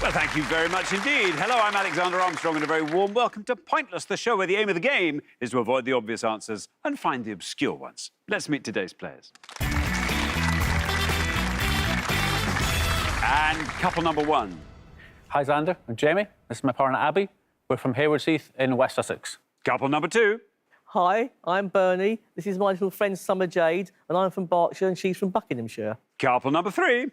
Well, thank you very much indeed. Hello, I'm Alexander Armstrong, and a very warm welcome to Pointless, the show where the aim of the game is to avoid the obvious answers and find the obscure ones. Let's meet today's players. And couple number one. Hi, Xander. I'm Jamie. This is my partner, Abby. We're from Haywards Heath in West Sussex. Couple number two. Hi, I'm Bernie. This is my little friend Summer Jade, and I'm from Berkshire and she's from Buckinghamshire. Couple number three.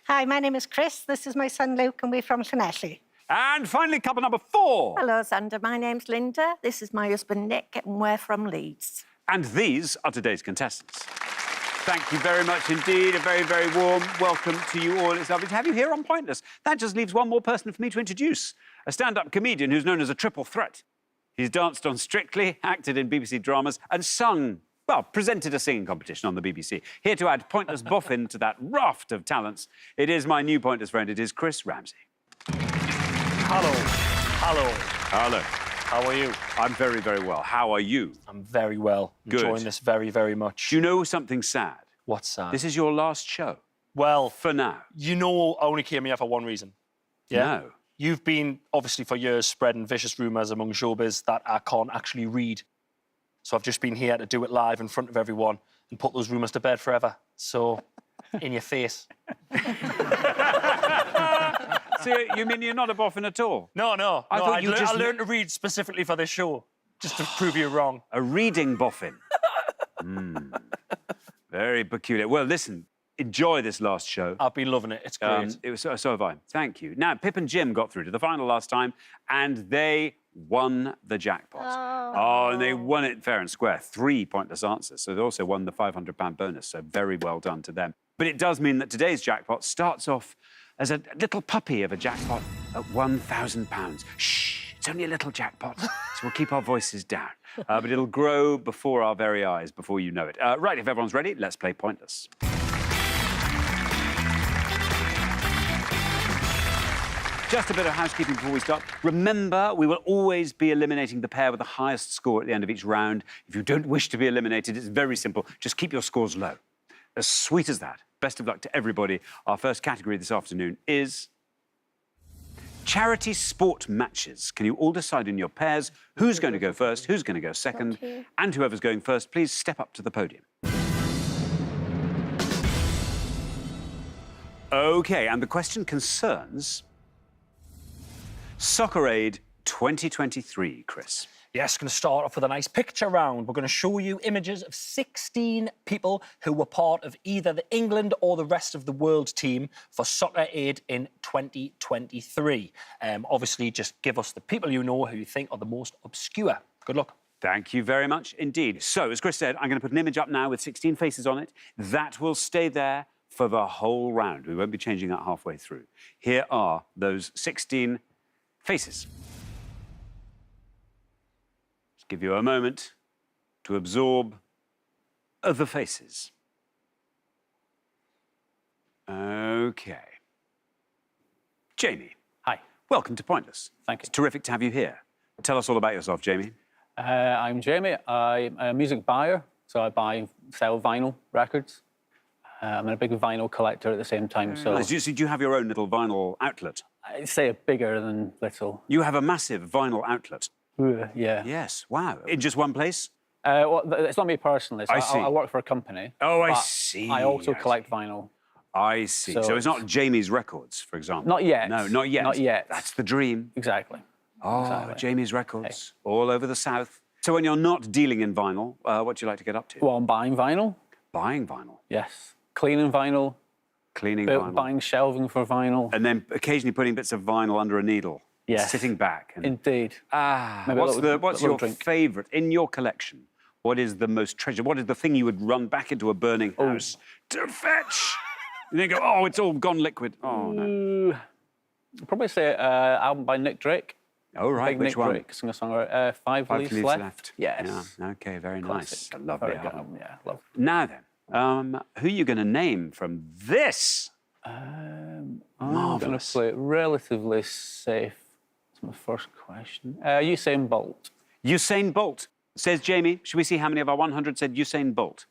Hi, my name is Chris. This is my son Luke, and we're from Llanelli. And finally, couple number four. Hello, Xander. My name's Linda. This is my husband, Nick, and we're from Leeds. And these are today's contestants. Thank you very much indeed. A very, very warm welcome to you all. It's lovely to have you here on Pointless. That just leaves one more person for me to introduce. A stand-up comedian who's known as a triple threat. He's danced on Strictly, acted in BBC dramas, and sung, well, presented a singing competition on the BBC. Here to add Pointless boffin to that raft of talents, it is my new Pointless friend. It is Chris Ramsey. Hello. Hello. Hello. How are you? I'm very, very well. How are you? I'm very well. Good. Enjoying this very, very much. Do you know something sad? What's sad? This is your last show. Well, For now. you know I only came here for one reason. Yeah? No. You've been, obviously, for years, spreading vicious rumours among showbiz that I can't actually read. So I've just been here to do it live in front of everyone and put those rumours to bed forever. So, in your face. So you mean you're not a boffin at all? No. I thought you just I learned to read specifically for this show, just to prove you wrong. A reading boffin. Very peculiar. Well, listen, enjoy this last show. I've been loving it. It's great. So have I. Thank you. Now, Pip and Jim got through to the final last time, and they won the jackpot. Oh, and they won it fair and square. 3 pointless answers. So they also won the £500 bonus, so very well done to them. But it does mean that today's jackpot starts off as a little puppy of a jackpot at £1,000. Shh, it's only a little jackpot, so we'll keep our voices down. But it'll grow before our very eyes, before you know it. Right, if everyone's ready, let's play Pointless. Just a bit of housekeeping before we start. Remember, we will always be eliminating the pair with the highest score at the end of each round. If you don't wish to be eliminated, it's very simple. Just keep your scores low. As sweet as that. Best of luck to everybody. Our first category this afternoon is charity sport matches. Can you all decide in your pairs who's going to go first, who's going to go second, and whoever's going first, please step up to the podium. OK, and the question concerns Soccer Aid 2023, Chris. Yes, going to start off with a nice picture round. We're going to show you images of 16 people who were part of either the England or the rest of the world team for Soccer Aid in 2023. Obviously, just give us the people you know who you think are the most obscure. Good luck. Thank you very much indeed. So, as Chris said, I'm going to put an image up now with 16 faces on it. That will stay there for the whole round. We won't be changing that halfway through. Here are those 16 faces. Give you a moment to absorb the faces. OK. Jamie. Hi. Welcome to Pointless. Thank you. It's terrific to have you here. Tell us all about yourself, Jamie. I'm Jamie. I'm a music buyer, so I sell vinyl records. I'm a big vinyl collector at the same time, so... Nice. Do you have your own little vinyl outlet? I'd say bigger than little. You have a massive vinyl outlet? Yeah. Yes, wow. In just one place? Well, it's not me personally. So I see. I work for a company. Oh, I but see. I also collect vinyl. I see. So it's not Jamie's Records, for example? Not yet. No, not yet. Not yet. That's the dream. Exactly. Oh, Exactly. Jamie's Records, all over the south. So when you're not dealing in vinyl, what do you like to get up to? Well, I'm buying vinyl. Buying vinyl. Yes. Cleaning vinyl. Cleaning vinyl. Buying shelving for vinyl. And then occasionally putting bits of vinyl under a needle. Yes. Sitting back. And... Indeed. Maybe what's your favourite in your collection? What is the most treasured? What is the thing you would run back into a burning house to fetch? And then go, oh, it's all gone liquid. Oh, no. I'd probably say album by Nick Drake. Oh, right. Big Which Nick one? Drake, singer-songwriter. Five Leaves Left. Yes. Yeah. OK, very Classic. nice. A lovely Very good album. Yeah, love. Now then, who are you going to name from this? I'm going to Marvellous. play it relatively safe. That's my first question. Usain Bolt. Usain Bolt, says Jamie. Should we see how many of our 100 said Usain Bolt?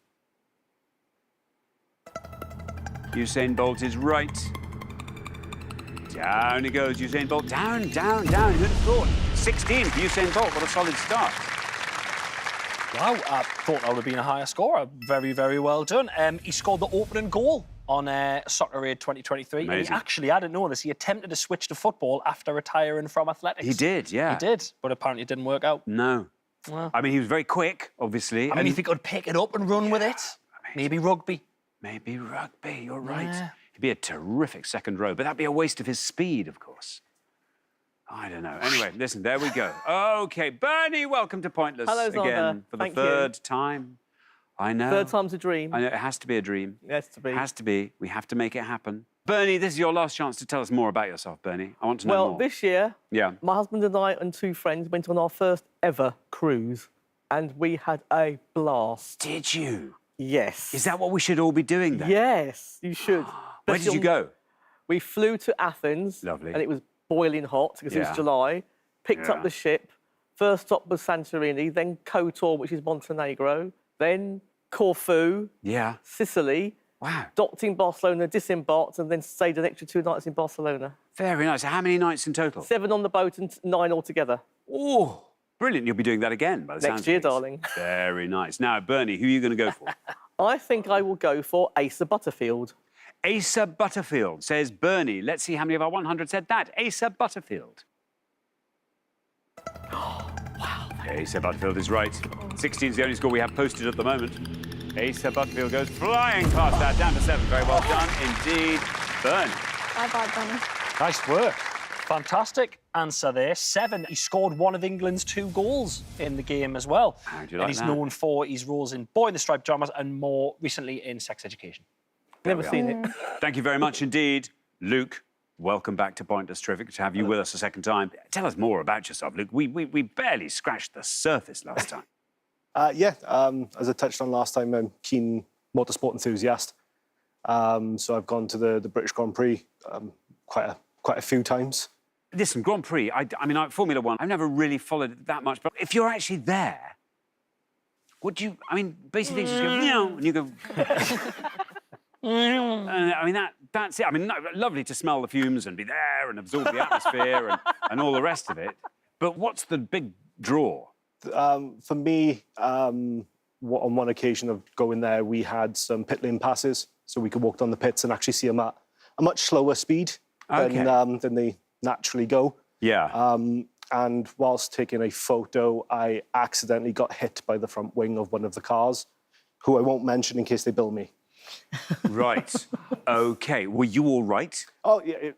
Usain Bolt is right. Down he goes, Usain Bolt. Down, down, down. Who'd have thought? 16 for Usain Bolt. What a solid start. Wow, I thought that would have been a higher score. Very, very well done. He scored the opening goal on Soccer Aid 2023. And Amazing. he actually, I didn't know this, he attempted to switch to football after retiring from athletics. He did, yeah. He did, but apparently it didn't work out. No. Well, I mean, he was very quick, obviously. I mean, if he could pick it up and run with it, maybe rugby. Maybe rugby, you're right. Yeah. He'd be a terrific second row, but that'd be a waste of his speed, of course. I don't know. Anyway, listen, there we go. OK, Bernie, welcome to Pointless Hello, Zonda. again for the Thank you. third time. I know. Third time's a dream. I know, it has to be a dream. It has to be. It has to be. We have to make it happen. Bernie, this is your last chance to tell us more about yourself, Bernie. I want to know Well, more. this year, Yeah. my husband and I and 2 friends went on our first ever cruise, and we had a blast. Did you? Yes. Is that what we should all be doing then? Yes, you should. Where did you go? We flew to Athens. Lovely. And it was boiling hot because it Yeah. was July. Picked Yeah. up the ship. First stop was Santorini, then Kotor, which is Montenegro, then Corfu, Yeah. Sicily, Wow. docked in Barcelona, disembarked, and then stayed an extra 2 nights in Barcelona. Very nice. So how many nights in total? 7 on the boat and 9 altogether. Oh, brilliant. You'll be doing that again by the sounds Next of year, things. darling. Very nice. Now, Bernie, who are you going to go for? I think I will go for Asa Butterfield. Asa Butterfield, says Bernie. Let's see how many of our 100 said that. Asa Butterfield. Wow. Asa Butterfield is right. 16 is the only score we have posted at the moment. Asa Butterfield goes flying past that, down to 7. Very well done indeed. Bernie. Bye-bye, Bunny. Nice work. Fantastic answer there. 7. He scored one of England's 2 goals in the game as well. How do you and like he's that? known for his roles in Boy in the Striped Dramas and more recently in Sex Education. Never seen it. Thank you very much indeed. Luke, welcome back to Pointless. Terrific to have you with us a second time. Tell us more about yourself, Luke. We barely scratched the surface last time. As I touched on last time, I'm a keen motorsport enthusiast. So I've gone to the British Grand Prix quite a few times. Listen, Grand Prix, I mean, Formula One, I've never really followed it that much, but if you're actually there, would you, I mean, basically just go, meow, and you go... I mean, that's it. I mean, lovely to smell the fumes and be there and absorb the atmosphere and all the rest of it. But what's the big draw? For me, on one occasion of going there, we had some pit lane passes, so we could walk down the pits and actually see them at a much slower speed than they naturally go. Yeah. And whilst taking a photo, I accidentally got hit by the front wing of one of the cars, who I won't mention in case they bill me. Right. OK. Were you all right? Oh, yeah.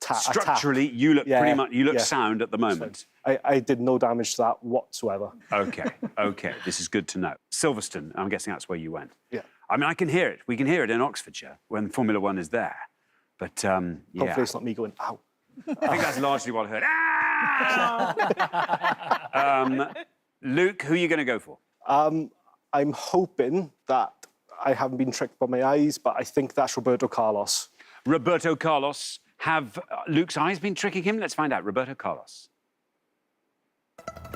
Structurally, you look pretty much, you look yeah. sound at the moment. I did no damage to that whatsoever. OK, OK. This is good to know. Silverstone, I'm guessing that's where you went. Yeah. I mean, I can hear it. We can hear it in Oxfordshire when Formula One is there. But, yeah. Hopefully it's not me going, ow. I think that's largely what I heard. Ah! Luke, who are you going to go for? I'm hoping that I haven't been tricked by my eyes, but I think that's Roberto Carlos. Roberto Carlos. Have Luke's eyes been tricking him? Let's find out. Roberto Carlos.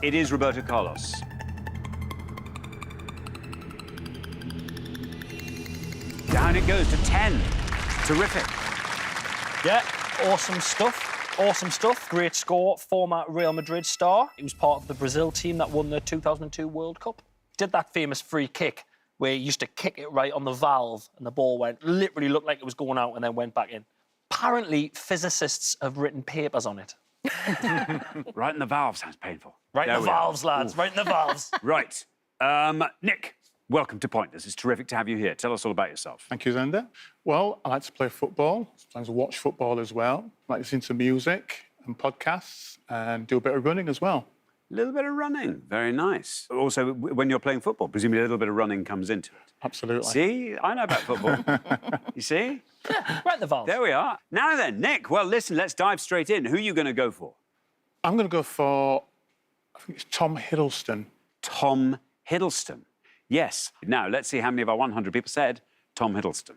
It is Roberto Carlos. Down it goes to 10. Terrific. Yeah, awesome stuff. Awesome stuff. Great score. Former Real Madrid star. He was part of the Brazil team that won the 2002 World Cup. Did that famous free kick where he used to kick it right on the valve and the ball literally looked like it was going out and then went back in. Apparently, physicists have written papers on it. Right in the valve sounds painful. Right in There the we are. valves, lads. Right in the valves. Right. Nick, welcome to Pointless. It's terrific to have you here. Tell us all about yourself. Thank you, Zenda. Well, I like to play football. Sometimes I watch football as well. I like to listen to music and podcasts and do a bit of running as well. A little bit of running. Very nice. Also, when you're playing football, presumably a little bit of running comes into it. Absolutely. See? I know about football. You see? Right in the valves. There we are. Now then, Nick, well, listen, let's dive straight in. Who are you going to go for? I'm going to go for, I think it's Tom Hiddleston. Tom Hiddleston. Yes. Now, let's see how many of our 100 people said Tom Hiddleston.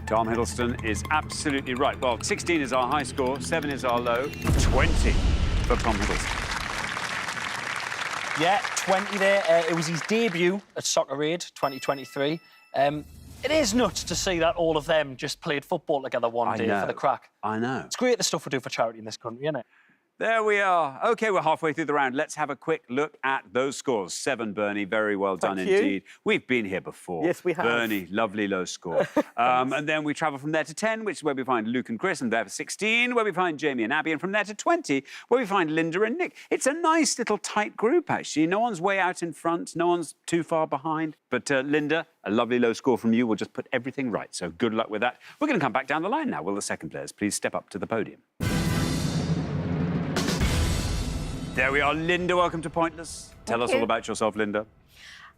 Tom Hiddleston is absolutely right. Well, 16 is our high score, 7 is our low, 20 for Tom Hiddleston. Yeah, 20 there. It was his debut at Soccer Aid 2023. It is nuts to see that all of them just played football together one day for the crack. I know. It's great the stuff we do for charity in this country, isn't it? There we are. OK, we're halfway through the round. Let's have a quick look at those scores. 7, Bernie. Very well done Thank you. indeed. We've been here before. Yes, we have. Bernie, lovely low score. And then we travel from there to 10, which is where we find Luke and Chris, and there for 16, where we find Jamie and Abby, and from there to 20, where we find Linda and Nick. It's a nice little tight group, actually. No one's way out in front. No one's too far behind. But Linda, a lovely low score from you will just put everything right. So good luck with that. We're going to come back down the line now. Will the second players please step up to the podium? There we are. Linda, welcome to Pointless. Tell us all about yourself, Linda.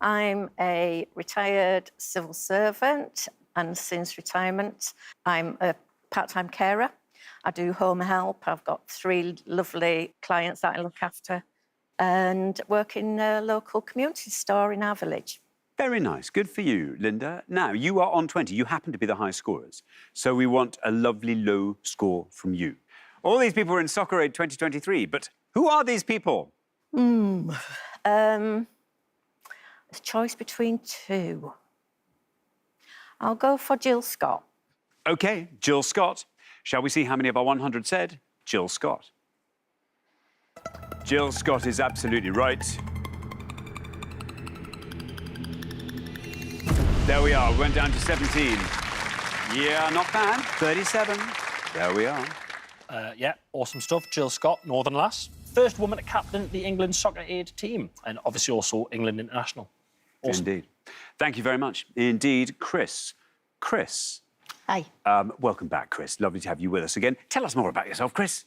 I'm a retired civil servant, and since retirement, I'm a part-time carer. I do home help. I've got 3 lovely clients that I look after and work in a local community store in our village. Very nice. Good for you, Linda. Now, you are on 20. You happen to be the high scorers. So we want a lovely low score from you. All these people are in Soccer Aid 2023, but who are these people? A choice between 2. I'll go for Jill Scott. OK, Jill Scott. Shall we see how many of our 100 said Jill Scott? Jill Scott is absolutely right. There we are. We went down to 17. Yeah, not bad. 37. There we are. Yeah, awesome stuff. Jill Scott, Northern lass. First woman to captain the England Soccer Aid team, and obviously also England International. Awesome. Indeed. Thank you very much. Indeed, Chris. Chris. Hi. Welcome back, Chris. Lovely to have you with us again. Tell us more about yourself, Chris.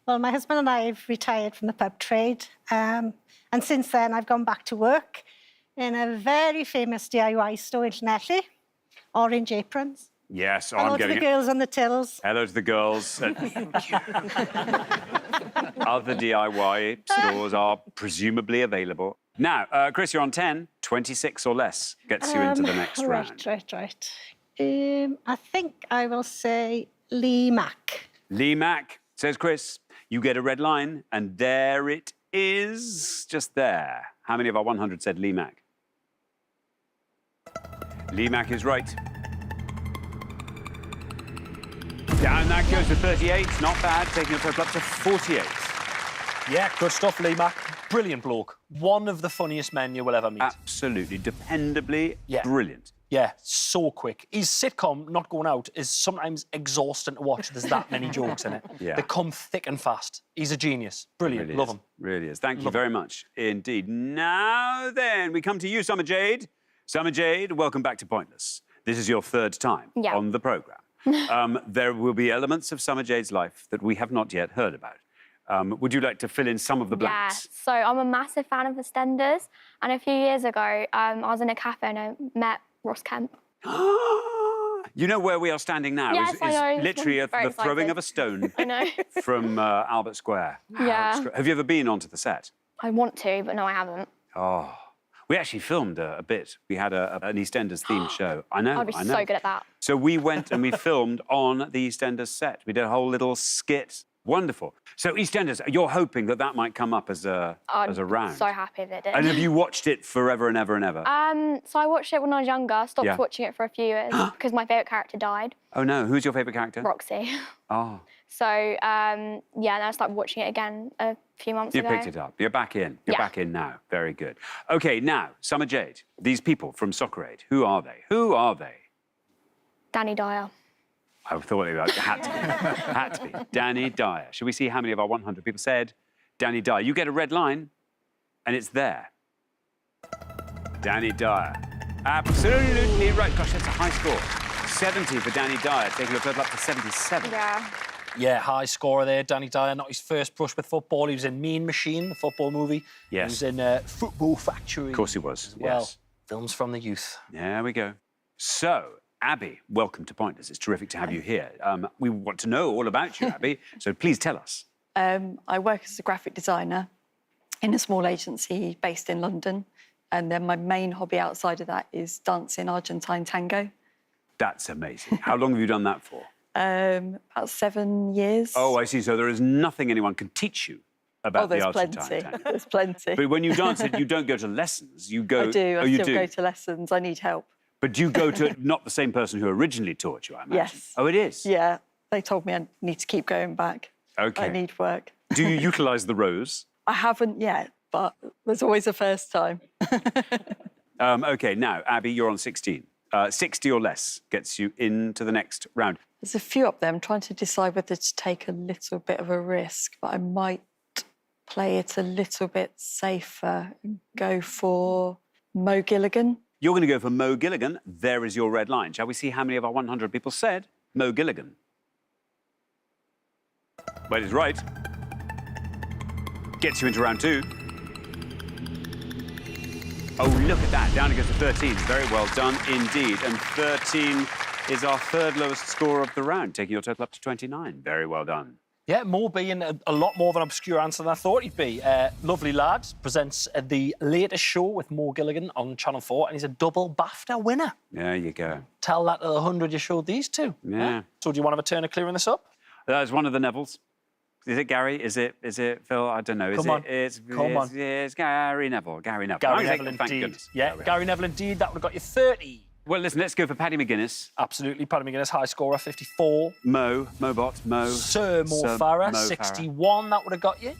Well, my husband and I have retired from the pub trade. And since then, I've gone back to work in a very famous DIY store in Llanelli, Orange Aprons. Yes, Hello I'm to getting the girls on the tills. Hello to the girls. Other DIY stores are presumably available. Now, Chris, you're on 10. 26 or less gets you into the next round. Right. I think I will say Lee Mack. Lee Mack, says Chris. You get a red line, and there it is, just there. How many of our 100 said Lee Mack? Lee Mack is right. Down that goes to 38. Not bad, taking your total up to 48. Yeah, good stuff, Lee Mack. Brilliant bloke. One of the funniest men you will ever meet. Absolutely, dependably Yeah. brilliant. Yeah, so quick. His sitcom, Not Going Out, is sometimes exhausting to watch. There's that many jokes in it. Yeah. They come thick and fast. He's a genius. Brilliant. Really Love is. him. Really is. Thank you very much indeed. Now then, we come to you, Summer Jade. Summer Jade, welcome back to Pointless. This is your 3rd time on the programme. There will be elements of Summer Jade's life that we have not yet heard about. Would you like to fill in some of the blanks? Yeah, so I'm a massive fan of EastEnders, and a few years ago, I was in a cafe and I met Ross Kemp. You know where we are standing now Yes, is I know. literally Very the throwing excited. of a stone I know. from Albert Square. Yeah. Have you ever been onto the set? I want to, but no, I haven't. Oh, we actually filmed a bit. We had an EastEnders themed show. I know, I'd be I know. so good at that. So we went and we filmed on the EastEnders set. We did a whole little skit. Wonderful. So EastEnders, you're hoping that that might come up as a round. So happy that it did. And have you watched it forever and ever and ever? So I watched it when I was younger. Stopped Yeah. watching it for a few years because my favourite character died, Oh no, who's your favourite character? Roxy. Oh, So yeah, and I started watching it again a few months you ago. picked it up. You're back in. You're Yeah. back in now. Very good. Okay, now, Summer Jade, these people from Soccer Aid, who are they? Who are they? Danny Dyer. I thought it had to be. Had to be. Danny Dyer. Shall we see how many of our 100 people said Danny Dyer? You get a red line, and it's there. Danny Dyer. Absolutely right. Gosh, that's a high score. 70 for Danny Dyer, taking a total up to 77. Yeah. Yeah, high scorer there, Danny Dyer. Not his first brush with football. He was in Mean Machine, the football movie. Yes. He was in Football Factory. Of course he was, Well, yes. films from the youth. There we go. So, Abby, welcome to Pointless. It's terrific to have you here. We want to know all about you, Abby, so please tell us. I work as a graphic designer in a small agency based in London. And then my main hobby outside of that is dancing Argentine tango. That's amazing. How long have you done that for? About 7 years. Oh, I see. So there is nothing anyone can teach you about the there's Argentine plenty. tango. There's plenty. But when you dance it, you don't go to lessons. You go. I do. Oh, I you still do. go to lessons. I need help. But do you go to not the same person who originally taught you, I imagine? Yes. Oh, it is? Yeah, they told me I need to keep going back. OK. I need work. Do you utilise the rows? I haven't yet, but there's always a first time. OK, now, Abby, you're on 16. 60 or less gets you into the next round. There's a few up there. I'm trying to decide whether to take a little bit of a risk, but I might play it a little bit safer and go for Mo Gilligan. You're going to go for Mo Gilligan. There is your red line. Shall we see how many of our 100 people said Mo Gilligan? Well, it's right. Gets you into round 2. Oh, look at that. Down it goes to 13. Very well done indeed. And 13 is our third lowest score of the round, taking your total up to 29. Very well done. Yeah, Mo being a lot more of an obscure answer than I thought he'd be. Lovely Lad presents the latest show with Mo Gilligan on Channel 4, and he's a double BAFTA winner. There you go. Tell that to the 100 you showed these two. Yeah. So do you want to have a turn of clearing this up? That's one of the Nevilles. Is it Gary? Is it Phil? I don't know. Come on. It's Gary Neville. Gary Neville. Gary Okay, Neville thank indeed. goodness. Yeah, Gary Neville indeed. That would have got you 30. Well, listen, let's go for Paddy McGuinness. Absolutely. Paddy McGuinness, high scorer, 54. Mo. Sir Mo Farah, 61. That would have got you.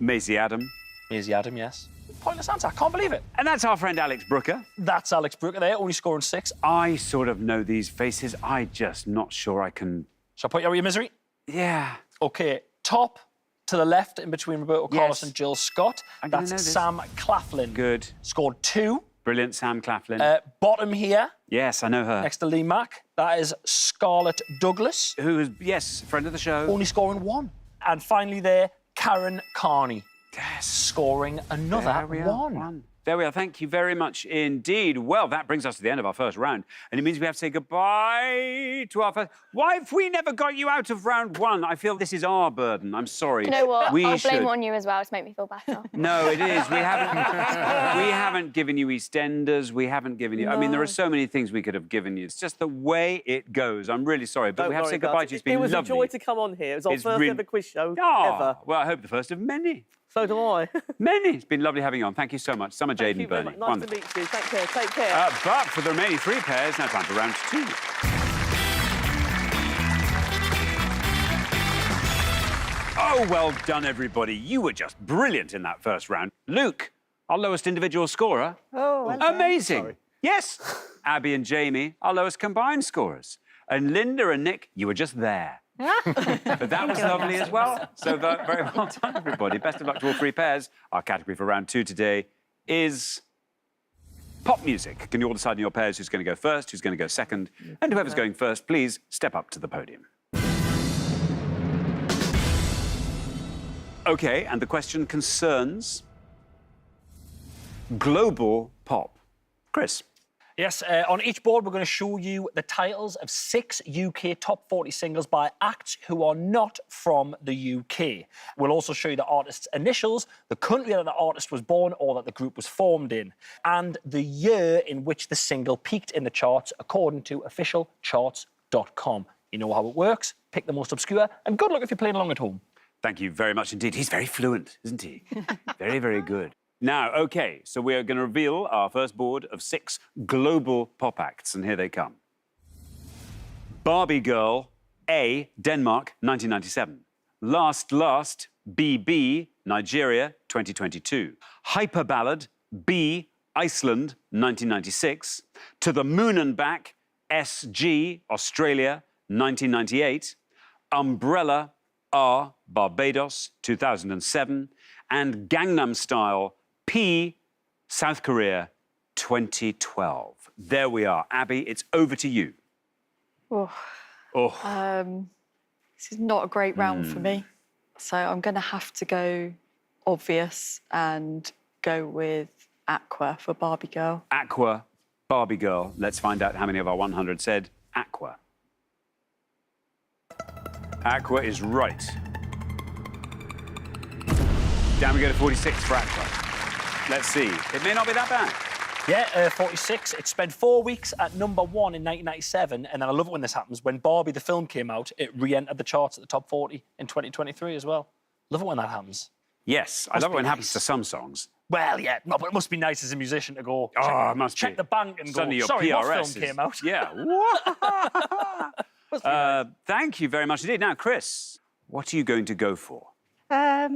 Maisie Adam. Maisie Adam, yes. Pointless answer. I can't believe it. And that's our friend Alex Brooker. That's Alex Brooker there, only scoring 6. I sort of know these faces. I just not sure I can... Shall I put you out of your misery? Yeah. OK, top to the left in between Roberto Carlos Yes. and Jill Scott. I'm gonna know That's this. Sam Claflin. Good. Scored 2. Brilliant, Sam Claflin. Bottom here, yes, I know her. next to Lee Mack, that is Scarlett Douglas, Who is, yes, friend of the show. only scoring 1. And finally there, Karen Carney, Yes. scoring another There we are. 1. There we are. Thank you very much indeed. Well, that brings us to the end of our first round, and it means we have to say goodbye to our first... Why have we never got you out of round 1? I feel this is our burden. I'm sorry. You know what? We I'll should... blame it on you as well to make me feel better. No, it is. We haven't given you EastEnders. We haven't given you... I mean, there are so many things we could have given you. It's just the way it goes. I'm really sorry, but Don't we have to worry, say goodbye guys. to you. It's been It was lovely. a joy to come on here. It was our It's first really- ever quiz show Oh, ever. well, I hope the first of many. So do I. Many. It's been lovely having you on. Thank you so much. Summer Jade Thank you and very Bernie. much. Nice Wonderful. to meet you. Take care. Take care. But for the remaining 3 pairs, now time for round 2. Oh, well done, everybody. You were just brilliant in that first round. Luke, our lowest individual scorer. Oh, well done. Amazing. Yes. Abby and Jamie, our lowest combined scorers. And Linda and Nick, you were just there. But that was lovely as well. So very well done, everybody. Best of luck to all 3 pairs. Our category for round 2 today is pop music. Can you all decide in your pairs who's going to go first, who's going to go second? And whoever's going first, please step up to the podium. OK, and the question concerns global pop. Chris. Yes, on each board, we're going to show you the titles of 6 UK top 40 singles by acts who are not from the UK. We'll also show you the artist's initials, the country that the artist was born or that the group was formed in, and the year in which the single peaked in the charts according to officialcharts.com. You know how it works. Pick the most obscure, and good luck if you're playing along at home. Thank you very much indeed. He's very fluent, isn't he? Very, very good. Now, OK, so we are going to reveal our first board of 6 global pop acts, and here they come. Barbie Girl, A, Denmark, 1997. Last, BB, Nigeria, 2022. Hyper Ballad, B, Iceland, 1996. To the Moon and Back, SG, Australia, 1998. Umbrella, R, Barbados, 2007. And Gangnam Style, P, South Korea, 2012. There we are. Abby, it's over to you. Oh. This is not a great round for me. So I'm going to have to go obvious and go with Aqua for Barbie Girl. Aqua, Barbie Girl. Let's find out how many of our 100 said Aqua. Aqua is right. Down we go to 46 for Aqua. Let's see. It may not be that bad. Yeah, 46. It spent 4 weeks at number 1 in 1997, and then I love it when this happens. When Barbie the film came out, it re-entered the charts at the top 40 in 2023 as well. Love it when that happens. Yes, I love it when it happens to some songs. Well, yeah, no, but it must be nice as a musician to go Oh, it must check be. the bank and Suddenly go, your sorry, what PRS film is- came out? Yeah. Must be nice. Thank you very much indeed. Now, Chris, what are you going to go for? I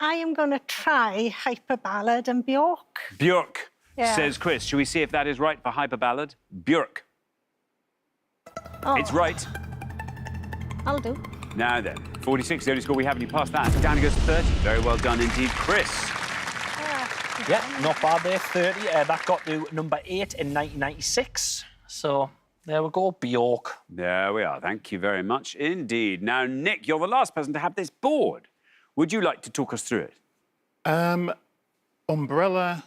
am going to try Hyper Ballad and Bjork. Björk, Yeah. says Chris. Shall we see if that is right for Hyper Ballad? Björk. Oh, It's right. I'll do. Now then, 46, the only score we have, and you passed that. Down it goes to 30. Very well done indeed, Chris. Yeah, not bad there, 30. That got to number 8 in 1996. So there we go, Bjork. There we are. Thank you very much indeed. Now, Nick, you're the last person to have this board. Would you like to talk us through it? Umbrella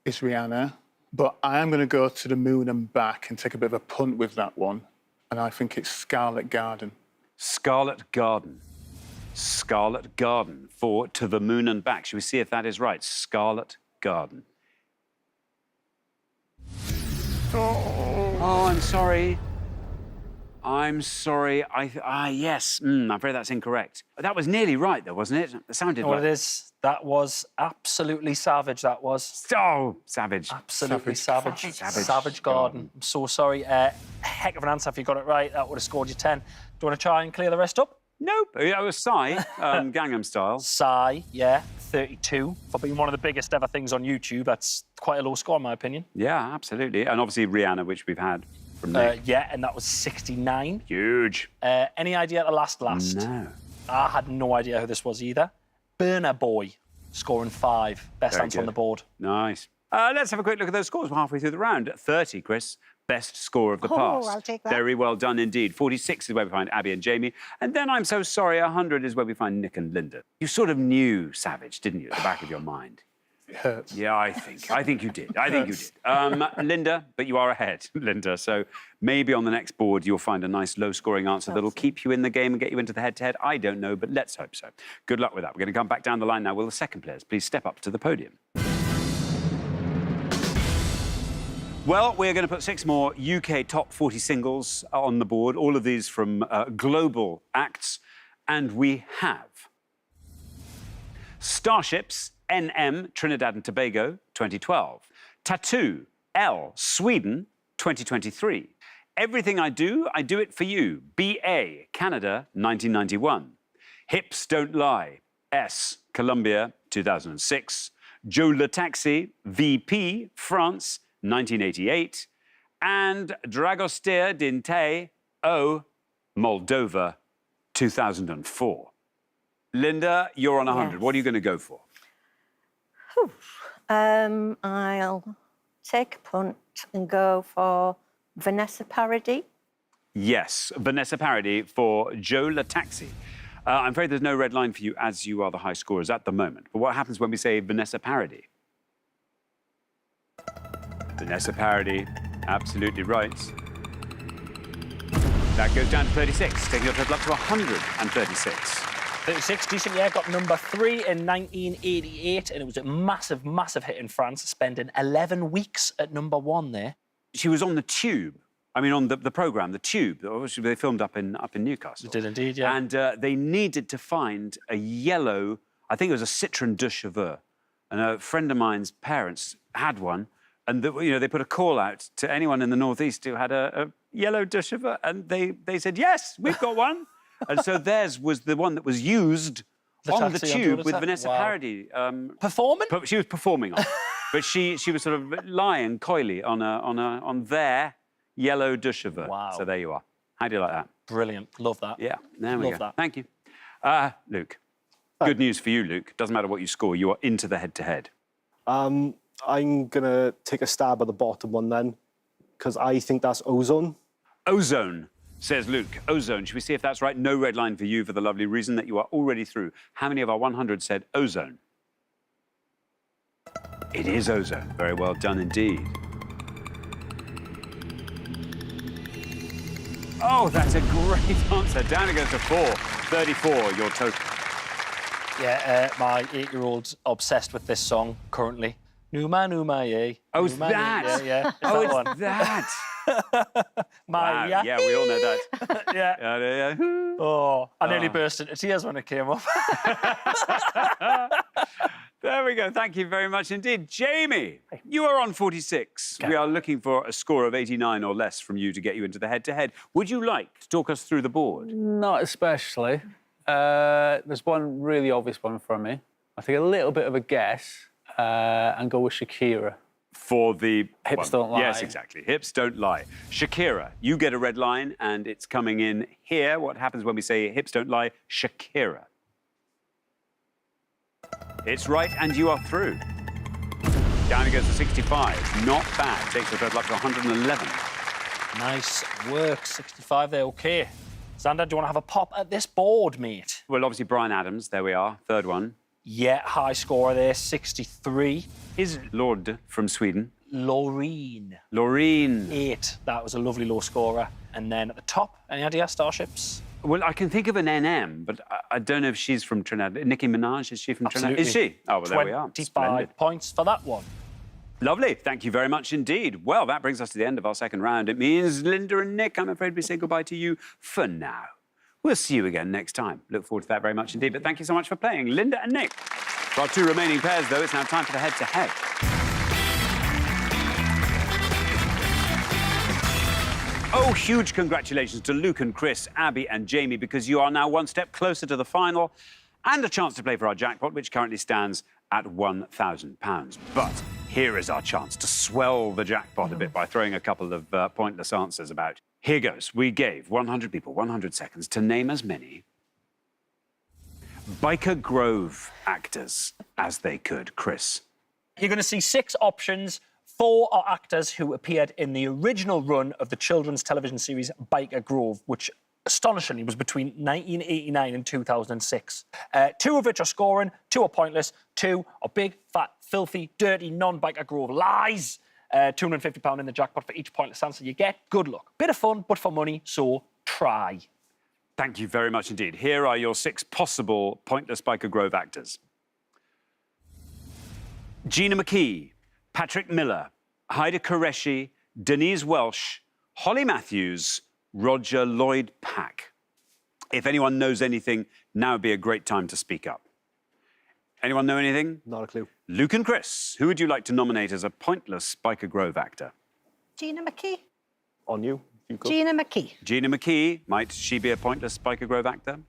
is Rihanna, but I am going to go to the moon and back and take a bit of a punt with that one. And I think it's Scarlet Garden. Scarlet Garden. Scarlet Garden for To the Moon and Back. Shall we see if that is right? Scarlet Garden. Oh, I'm sorry. I'm sorry. Yes. I'm afraid that's incorrect. That was nearly right, though, wasn't it? It sounded You know what like... it is? That was absolutely savage, that was. Oh, savage. Absolutely savage. Savage. Savage Garden. I'm so sorry. Heck of an answer if you got it right. That would have scored you 10. Do you want to try and clear the rest up? Nope. It was Psy, Gangnam Style. Psy, yeah, 32. For being one of the biggest ever things on YouTube, that's quite a low score, in my opinion. Yeah, absolutely. And obviously Rihanna, which we've had from Nick. Yeah, and that was 69. Huge. Any idea at the last? No. I had no idea who this was either. Burner Boy, scoring 5. Best Very answer on good. the board. Nice. Let's have a quick look at those scores. We're halfway through the round. 30, Chris. Best score of the Oh, past. I'll take that. Very well done indeed. 46 is where we find Abby and Jamie. And then I'm so sorry, 100 is where we find Nick and Linda. You sort of knew Savage, didn't you, at the back of your mind? It hurts. Yeah, I think you did. I think you did. Linda, but you are ahead, Linda. So maybe on the next board you'll find a nice low-scoring answer that'll keep you in the game and get you into the head-to-head. I don't know, but let's hope so. Good luck with that. We're going to come back down the line now. Will the second players please step up to the podium? Well, we're going to put 6 more UK top 40 singles on the board, all of these from global acts. And we have Starships, NM, Trinidad and Tobago, 2012. Tattoo, L, Sweden, 2023. Everything I Do It For You, BA, Canada, 1991. Hips Don't Lie, S, Colombia, 2006. Joe Le Taxi, VP, France, 1988. And Dragostea Dinte, O, Moldova, 2004. Linda, you're on 100. Yes. What are you going to go for? I'll take a punt and go for Vanessa Paradis. Yes, Vanessa Paradis for Joe Le Taxi. I'm afraid there's no red line for you as you are the high scorers at the moment. But what happens when we say Vanessa Paradis? Vanessa Paradis, absolutely right. That goes down to 36, taking your total up to 136. 36, decent, yeah. Got number 3 in 1988, and it was a massive, massive hit in France, spending 11 weeks at number 1 there. She was on the Tube. I mean, on the programme, the Tube. Obviously, they filmed up in Newcastle. It did indeed, yeah. And they needed to find a yellow, I think it was a Citroën de Cheveux. And a friend of mine's parents had one. And, they put a call out to anyone in the Northeast who had a yellow de Cheveux. And they said, yes, we've got one. And so theirs was the one that was used on the taxi on Tube the with taxi. Vanessa Wow. Paradis. Performing? She was performing on it. But she was sort of lying coyly on their yellow de Cheveux. Wow. So there you are. How do you like that? Brilliant. Love that. Yeah, there we Love go. that. Thank you. Luke, good news for you, Luke. Doesn't matter what you score, you are into the head-to-head. I'm going to take a stab at the bottom one then, because I think that's Ozone. Ozone, says Luke. Ozone. Should we see if that's right? No red line for you for the lovely reason that you are already through. How many of our 100 said Ozone? It is Ozone. Very well done indeed. Oh, that's a great answer. Down it goes to 4. 34, your total. Yeah, my 8-year-old's obsessed with this song currently. Numa, yeah. Oh, it's Numa, that? Yeah. Oh, that it's one. that. My, Wow. Yeah, we all know that. yeah. Yeah. Oh, I nearly burst into tears when it came up. There we go. Thank you very much indeed. Jamie, you are on 46. We are looking for a score of 89 or less from you to get you into the head-to-head. Would you like to talk us through the board? Not especially. There's one really obvious one for me. I'll take a little bit of a guess and go with Shakira. For the... Hips don't lie. Yes, exactly. Hips don't lie. Shakira, you get a red line, and it's coming in here. What happens when we say hips don't lie? Shakira. It's right, and you are through. Down it goes to 65. Not bad. Takes the total up to 111. Nice work, 65 there, OK. Xander, do you want to have a pop at this board, mate? Well, obviously, Brian Adams. There we are. Third one. Yeah, high score there, 63. Is Lord from Sweden? Laureen. 8. That was a lovely low scorer. And then at the top, any idea, Starships? Well, I can think of an NM, but I don't know if she's from Trinidad. Nicki Minaj, is she from Trinidad? Is she? Oh, well, there we are. 25 Splendid. points for that one. Lovely. Thank you very much indeed. Well, that brings us to the end of our second round. It means, Linda and Nick, I'm afraid we say goodbye to you for now. We'll see you again next time. Look forward to that very much indeed. But thank you so much for playing, Linda and Nick. For our two remaining pairs, though, it's now time for the head-to-head. Oh, huge congratulations to Luke and Chris, Abby and Jamie, because you are now one step closer to the final and a chance to play for our jackpot, which currently stands at £1,000. But here is our chance to swell the jackpot a bit by throwing a couple of pointless answers about. Here goes. We gave 100 people 100 seconds to name as many Biker Grove actors as they could. Chris. You're going to see 6 options. 4 are actors who appeared in the original run of the children's television series Biker Grove, which astonishingly was between 1989 and 2006. 2 of which are scoring, 2 are pointless, 2 are big, fat, filthy, dirty, non-Biker Grove lies. £250 in the jackpot for each pointless answer you get. Good luck. Bit of fun, but for money, so try. Thank you very much indeed. Here are your 6 possible pointless Biker Grove actors. Gina McKee, Patrick Miller, Haida Qureshi, Denise Welsh, Holly Matthews, Roger Lloyd Pack. If anyone knows anything, now would be a great time to speak up. Anyone know anything? Not a clue. Luke and Chris, who would you like to nominate as a pointless Biker Grove actor? Gina McKee. On you. You go. Gina McKee. Gina McKee, might she be a pointless Biker Grove actor?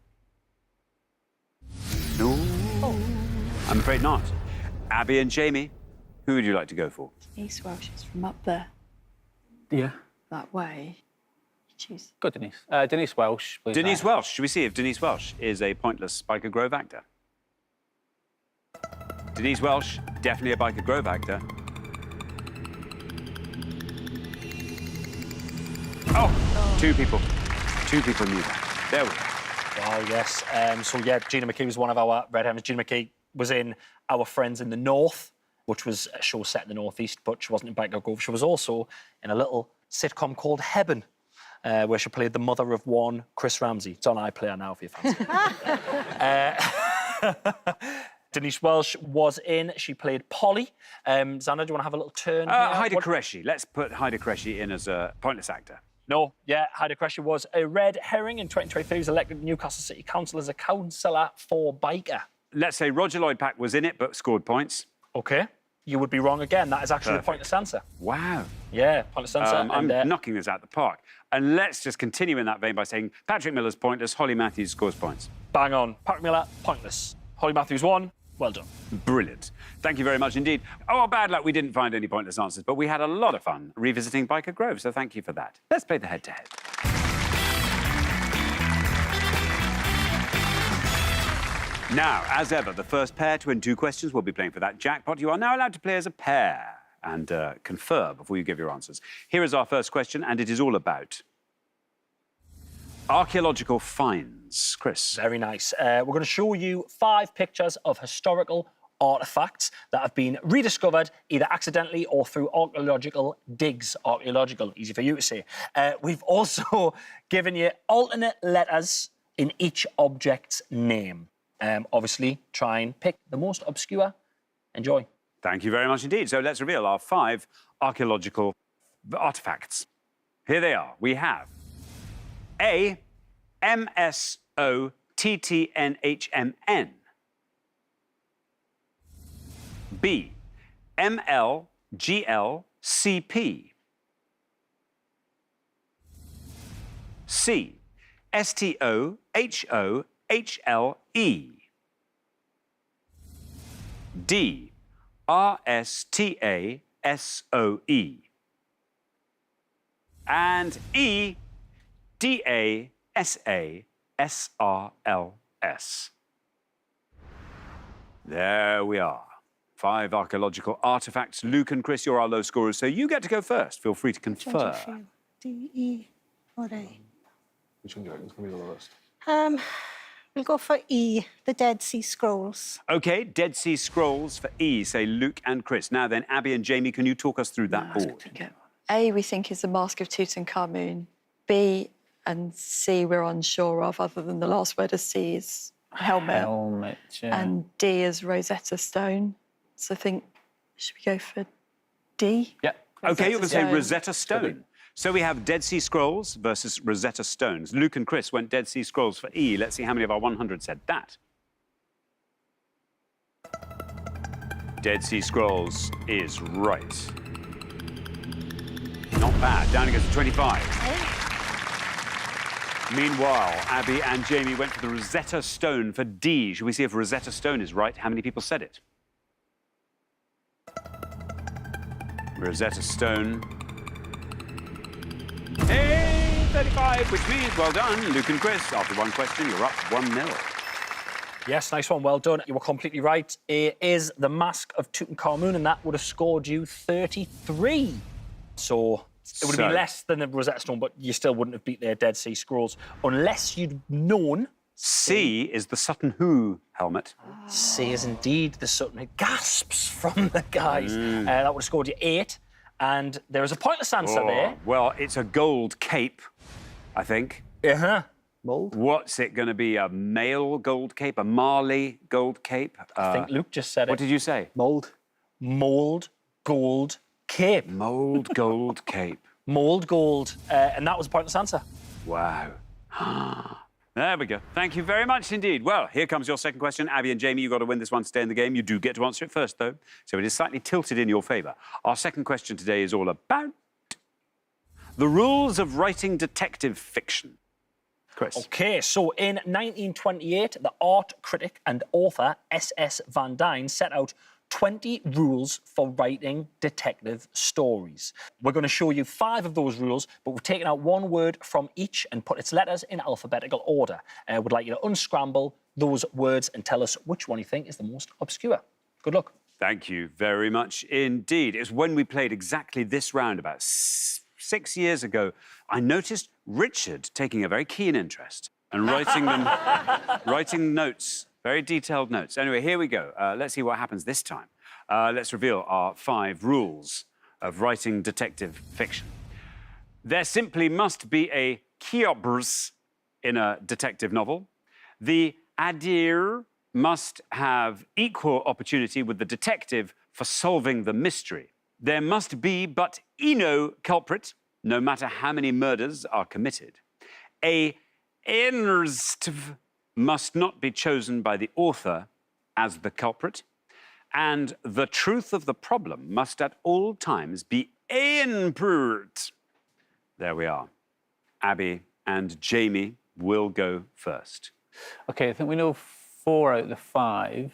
No. Oh. I'm afraid not. Abby and Jamie, who would you like to go for? Denise Welsh is from up there, Yeah. that way. Choose. Go, Denise. Denise Welsh, please. Denise Welsh. Should we see if Denise Welsh is a pointless Biker Grove actor? Denise Welsh, definitely a Biker Grove actor. Oh, 2 people. 2 people knew that. There we go. Wow, yes. So, yeah, Gina McKee was one of our red herrings. Gina McKee was in Our Friends in the North, which was a show set in the Northeast, but she wasn't in Biker Grove. She was also in a little sitcom called Heaven, where she played the mother of one Chris Ramsey. It's on iPlayer now, if you fancy. Denise Welsh was in. She played Polly. Xander, do you want to have a little turn here? Haida Qureshi. Let's put Haida Qureshi in as a pointless actor. No, yeah, Haida Qureshi was a red herring. In 2023, he was elected to Newcastle City Council as a councillor for Biker. Let's say Roger Lloyd Pack was in it, but scored points. OK. You would be wrong again. That is actually a pointless answer. Wow. Yeah, pointless answer. I'm knocking this out the park. And let's just continue in that vein by saying Patrick Miller's pointless, Holly Matthews scores points. Bang on. Patrick Miller, pointless. Holly Matthews won. Well done. Brilliant. Thank you very much indeed. Oh, bad luck, we didn't find any pointless answers, but we had a lot of fun revisiting Biker Grove, so thank you for that. Let's play the head-to-head. Now, as ever, the first pair to win 2 questions will be playing for that jackpot. You are now allowed to play as a pair and confer before you give your answers. Here is our first question, and it is all about archaeological finds. Chris. Very nice. We're going to show you 5 pictures of historical artefacts that have been rediscovered either accidentally or through archaeological digs. Archaeological, easy for you to say. We've also given you alternate letters in each object's name. Obviously, try and pick the most obscure. Enjoy. Thank you very much indeed. So let's reveal our 5 archaeological artefacts. Here they are. We have A, MSOTTNHMN. B, MLGLCP. C, STOHOHLE. D, RSTASOE. And E, DASASRLS. There we are. 5 archaeological artifacts. Luke and Chris, you're our low scorers, so you get to go first. Feel free to confer. D, E, or A? Which one do you reckon is going to be the lowest? We'll go for E, the Dead Sea Scrolls. OK, Dead Sea Scrolls for E, say Luke and Chris. Now then, Abby and Jamie, can you talk us through that board? A, we think is the Mask of Tutankhamun. B and C, we're unsure of, other than the last word of C is helmet. Helmet, yeah. And D is Rosetta Stone. So I think, should we go for D? Yeah. OK, you're going to say Stone. Rosetta Stone. So we have Dead Sea Scrolls versus Rosetta Stones. Luke and Chris went Dead Sea Scrolls for E. Let's see how many of our 100 said that. Dead Sea Scrolls is right. Not bad. Down it goes to 25. Meanwhile, Abby and Jamie went for the Rosetta Stone for D. Shall we see if Rosetta Stone is right? How many people said it? Rosetta Stone. Hey, 35, which means, well done, Luke and Chris. After one question, you're up 1-0. Yes, nice one, well done. You were completely right. It is the Mask of Tutankhamun, and that would have scored you 33. So it would have been less than the Rosetta Stone, but you still wouldn't have beat their Dead Sea Scrolls unless you'd known. C is the Sutton Hoo helmet. C is indeed the Sutton. It gasps from the guys. That would have scored you 8. And there is a pointless answer there. Well, it's a gold cape, I think. Uh-huh. Mould? What's it going to be? A male gold cape? A Marley gold cape? I think Luke just said it. What did you say? Mould? Mould gold cape. Mould gold cape. Mould gold. And that was a pointless answer. Wow. There we go. Thank you very much indeed. Well, here comes your second question. Abby and Jamie, you've got to win this one to stay in the game. You do get to answer it first, though. So it is slightly tilted in your favour. Our second question today is all about the rules of writing detective fiction. Chris. OK, so in 1928, the art critic and author S.S. Van Dyne set out 20 rules for writing detective stories. We're going to show you 5 of those rules, but we've taken out one word from each and put its letters in alphabetical order. We'd like you to unscramble those words and tell us which one you think is the most obscure. Good luck. Thank you very much indeed. It was when we played exactly this round about 6 years ago. I noticed Richard taking a very keen interest and writing notes. Very detailed notes. Anyway, here we go. Let's see what happens this time. Let's reveal our 5 rules of writing detective fiction. There simply must be a Cheops in a detective novel. The Adir must have equal opportunity with the detective for solving the mystery. There must be but eno culprit, no matter how many murders are committed. A Enrstv must not be chosen by the author as the culprit, and the truth of the problem must at all times be einpurt. There we are. Abby and Jamie will go first. OK, I think we know 4 out of the 5.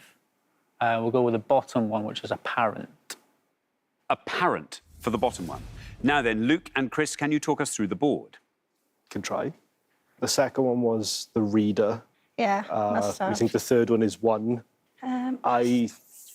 We'll go with the bottom one, which is apparent. Apparent for the bottom one. Now then, Luke and Chris, can you talk us through the board? Can try. The second one was the reader. Yeah, must I have. think the third one is 1. I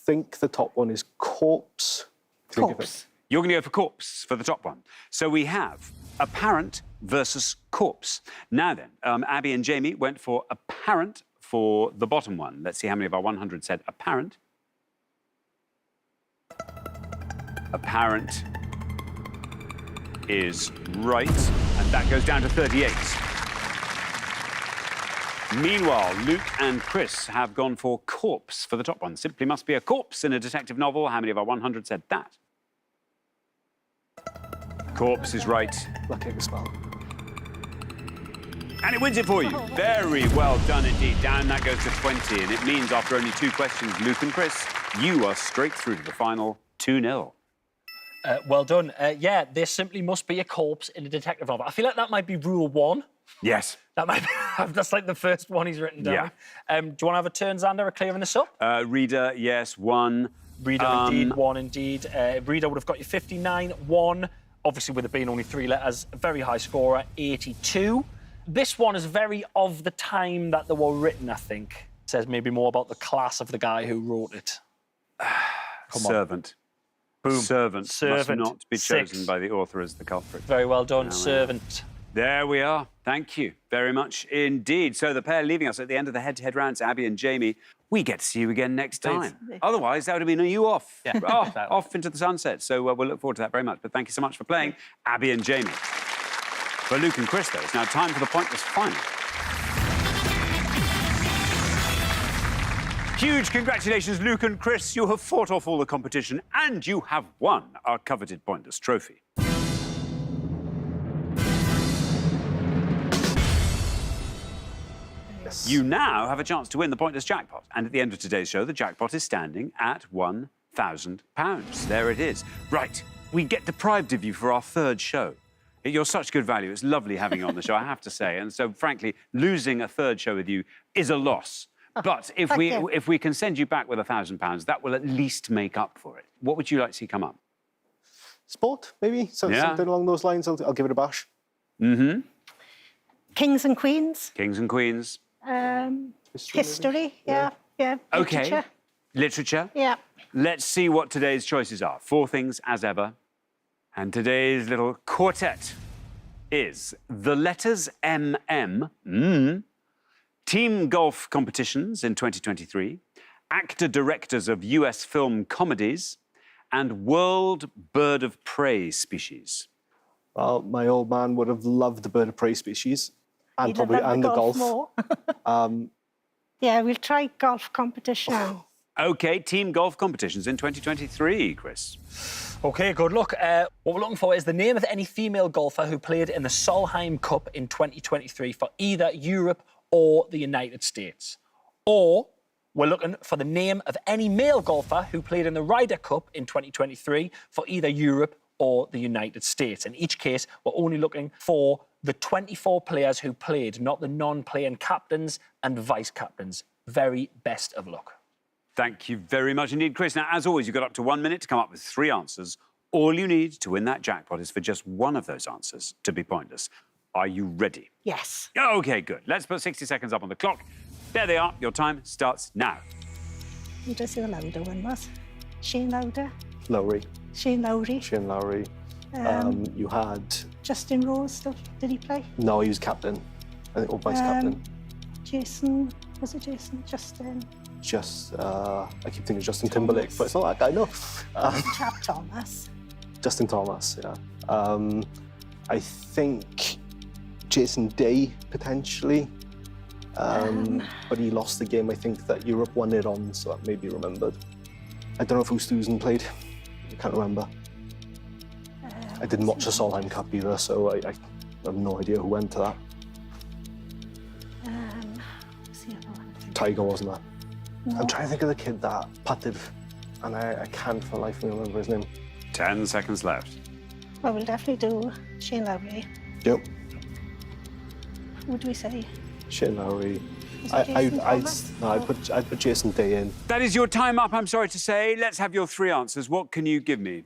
think the top one is corpse. Corpse. You're going to go for corpse for the top one. So we have apparent versus corpse. Now then, Abby and Jamie went for apparent for the bottom one. Let's see how many of our 100 said apparent. Apparent is right, and that goes down to 38. Meanwhile, Luke and Chris have gone for corpse for the top one. Simply must be a corpse in a detective novel. How many of our 100 said that? Corpse is right. Lucky I can spell. And it wins it for you. Very well done indeed. Down that goes to 20. And it means after only 2 questions, Luke and Chris You are straight through to the final 2-0. Well done. Yeah, there simply must be a corpse in a detective novel. I feel like that might be rule 1. Yes. That might be, that's like the first one he's written down. Yeah. Do you want to have a turn, Xander, at clearing this up? Reader, yes, 1. Reader, indeed, 1 indeed. Reader would have got you 59, 1. Obviously, with it being only 3 letters, a very high scorer, 82. This one is very of the time that they were written, I think. It says maybe more about the class of the guy who wrote it. Servant. Boom. Servant must not be 6. chosen by the author as the culprit. Very well done, Now, Servant. There we are. Thank you very much indeed. So the pair leaving us at the end of the head-to-head rounds, Abby and Jamie, we get to see you again next time. Otherwise, that would have been you off. Yeah, off into the sunset. So we'll look forward to that very much. But thank you so much for playing, Abby and Jamie. For Luke and Chris, though, it's now time for the pointless final. Huge congratulations, Luke and Chris. You have fought off all the competition and you have won our coveted pointless trophy. Yes. You now have a chance to win the pointless jackpot. And at the end of today's show, the jackpot is standing at £1,000. There it is. Right, we get deprived of you for our third show. You're such good value. It's lovely having you on the show, I have to say. And so, frankly, losing a third show with you is a loss. But if we can send you back with £1,000, that will at least make up for it. What would you like to see come up? Sport, maybe? Something along those lines. I'll give it a bash. Mm-hmm. Kings and Queens. Kings and Queens. History, yeah. OK. Literature. Literature. Yeah. Let's see what today's choices are. 4 things, as ever. And today's little quartet is the letters MM, team golf competitions in 2023, actor-directors of US film comedies, and world bird of prey species. Well, my old man would have loved the bird of prey species, and He'd probably love the golf. more. Yeah, we'll try golf competition. OK, team golf competitions in 2023, Chris. OK, good luck. What we're looking for is the name of any female golfer who played in the Solheim Cup in 2023 for either Europe or the United States. Or we're looking for the name of any male golfer who played in the Ryder Cup in 2023 for either Europe or the United States. In each case, we're only looking for the 24 players who played, not the non-playing captains and vice-captains. Very best of luck. Thank you very much indeed, Chris. Now, as always, you've got up to 1 minute to come up with 3 answers. All you need to win that jackpot is for just one of those answers to be pointless. Are you ready? Yes. OK, good. Let's put 60 seconds up on the clock. There they are. Your time starts now. Who does the Lauder one was? Shane Lauder. Lowry. Shane Lowry. Shane Lowry. You had... Justin Rose, did he play? No, he was captain. I think, or vice-captain. Jason, was it Jason? Justin? I keep thinking Justin Timberlake, but it's not that guy, no. Chap Thomas. Justin Thomas, yeah. I think Jason Day, potentially. But he lost the game, I think, that Europe won it on, so that may be remembered. I don't know if Oosthuizen played. I can't remember. I didn't watch the Solheim Cup either, so I have no idea who went to that. What's the other one? Tiger, wasn't that? No. I'm trying to think of the kid that putted, and I can't for the life of me remember his name. 10 seconds left. Well, we'll definitely do Shane Lowry. Yep. Who would we say? Shane Lowry. Was it Jason Thomas? I'd put Jason Day in. That is your time up, I'm sorry to say. Let's have your 3 answers. What can you give me?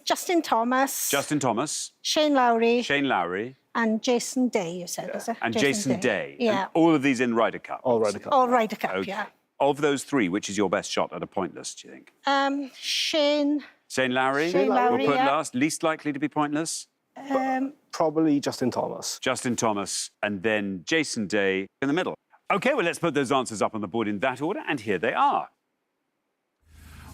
Justin Thomas. Justin Thomas. Shane Lowry. Shane Lowry. And Jason Day, you said, is it? And Jason Day. Yeah. And all of these in Ryder Cup. All Ryder Cup. All Ryder Cup, Okay. yeah. Of those 3, which is your best shot at a pointless, do you think? Shane Lowry? Shane Lowry, We'll put yeah. last, least likely to be pointless. Probably Justin Thomas. Justin Thomas, and then Jason Day in the middle. OK, well, let's put those answers up on the board in that order, and here they are.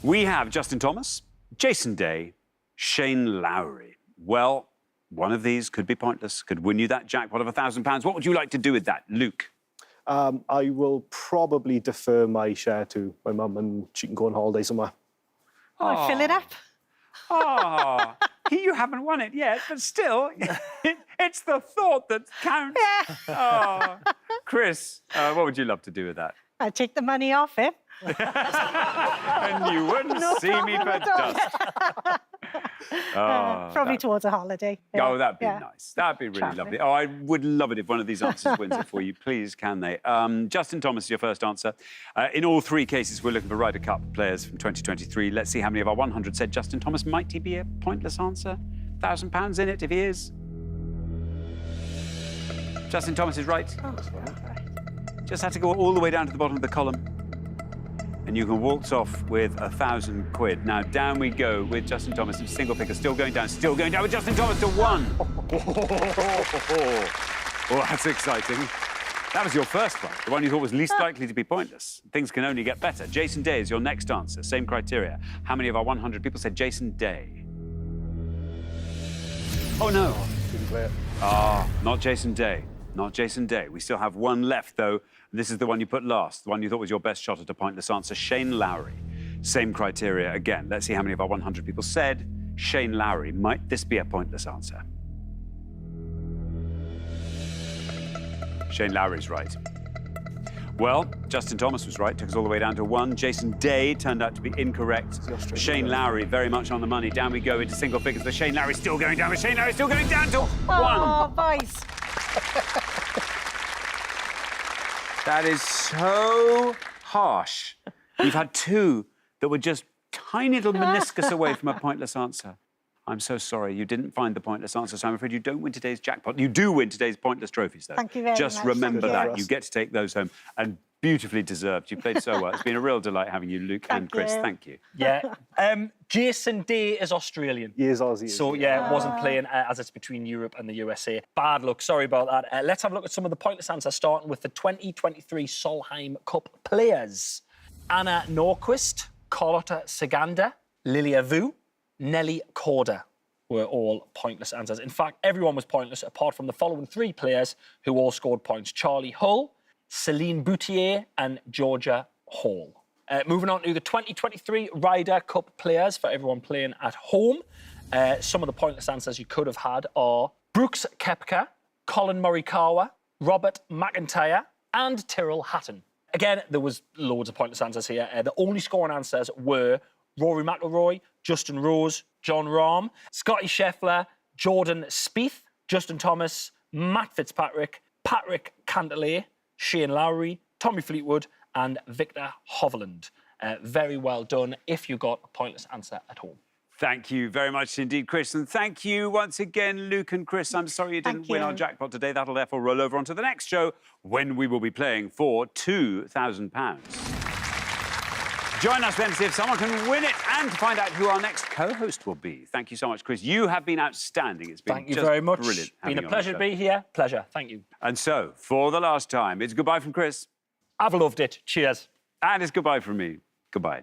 We have Justin Thomas, Jason Day, Shane Lowry. Well, one of these could be pointless, could win you that jackpot of £1,000. What would you like to do with that, Luke? I will probably defer my share to my mum, and she can go on holiday somewhere. Oh, fill it up. Oh, you haven't won it yet, but still, it's the thought that counts. Yeah. Oh. Chris, what would you love to do with that? I'll take the money off it. And you wouldn't see me for dust. Probably towards a holiday. Oh, that'd be Yeah. nice. That'd be really Travelling. lovely. Oh, I would love it if one of these answers wins it for you. Please, can they? Justin Thomas is your first answer. In all three cases, we're looking for Ryder Cup players from 2023. Let's see how many of our 100 said Justin Thomas. Might he be a pointless answer? £1,000 in it if he is. Justin Thomas is right. Oh, Just had to go all the way down to the bottom of the column. And you can waltz off with £1,000. Now, down we go with Justin Thomas in single figure. Still going down with Justin Thomas to 1. Oh, that's exciting. That was your first one, the one you thought was least likely to be pointless. Things can only get better. Jason Day is your next answer. Same criteria. How many of our 100 people said Jason Day? Oh, no. Didn't play it. Ah, not Jason Day. Not Jason Day. We still have one left, though. This is the one you put last, the one you thought was your best shot at a pointless answer, Shane Lowry. Same criteria again. Let's see how many of our 100 people said Shane Lowry. Might this be a pointless answer? Shane Lowry's right. Well, Justin Thomas was right, took us all the way down to 1. Jason Day turned out to be incorrect. Shane Lowry, very much on the money. Down we go into single figures. But Shane Lowry still going down, but Shane Lowry still going down to 1. Oh, boys. That is so harsh. You've had 2 that were just tiny little meniscus away from a pointless answer. I'm so sorry you didn't find the pointless answer, so I'm afraid you don't win today's jackpot. You do win today's pointless trophies, though. Thank you very much. Just remember Thank that. you. You get to take those home, and beautifully deserved. You played so well. It's been a real delight having you, Luke and Chris. you. Thank you. Yeah. Jason Day is Australian. He is Aussie. So, yeah, wasn't playing as it's between Europe and the USA. Bad luck, sorry about that. Let's have a look at some of the pointless answers, starting with the 2023 Solheim Cup players. Anna Norquist, Carlotta Saganda, Lilia Vu, Nelly Corder were all pointless answers. In fact, everyone was pointless apart from the following 3 players who all scored points. Charlie Hull, Celine Boutier and Georgia Hall. Moving on to the 2023 Ryder Cup players for everyone playing at home. Some of the pointless answers you could have had are Brooks Koepka, Colin Morikawa, Robert McIntyre and Tyrrell Hatton. Again, there was loads of pointless answers here. The only scoring answers were Rory McIlroy, Justin Rose, John Rahm, Scotty Scheffler, Jordan Spieth, Justin Thomas, Matt Fitzpatrick, Patrick Cantlay, Shane Lowry, Tommy Fleetwood and Victor Hovland. Very well done if you got a pointless answer at home. Thank you very much indeed, Chris. And thank you once again, Luke and Chris. I'm sorry you didn't win our jackpot today. That'll therefore roll over onto the next show when we will be playing for £2,000. Join us then to see if someone can win it and to find out who our next co-host will be. Thank you so much, Chris. You have been outstanding. It's been Thank you just very much. Brilliant. Been a pleasure to be here. Pleasure. Thank you. And so, for the last time, it's goodbye from Chris. I've loved it. Cheers. And it's goodbye from me. Goodbye.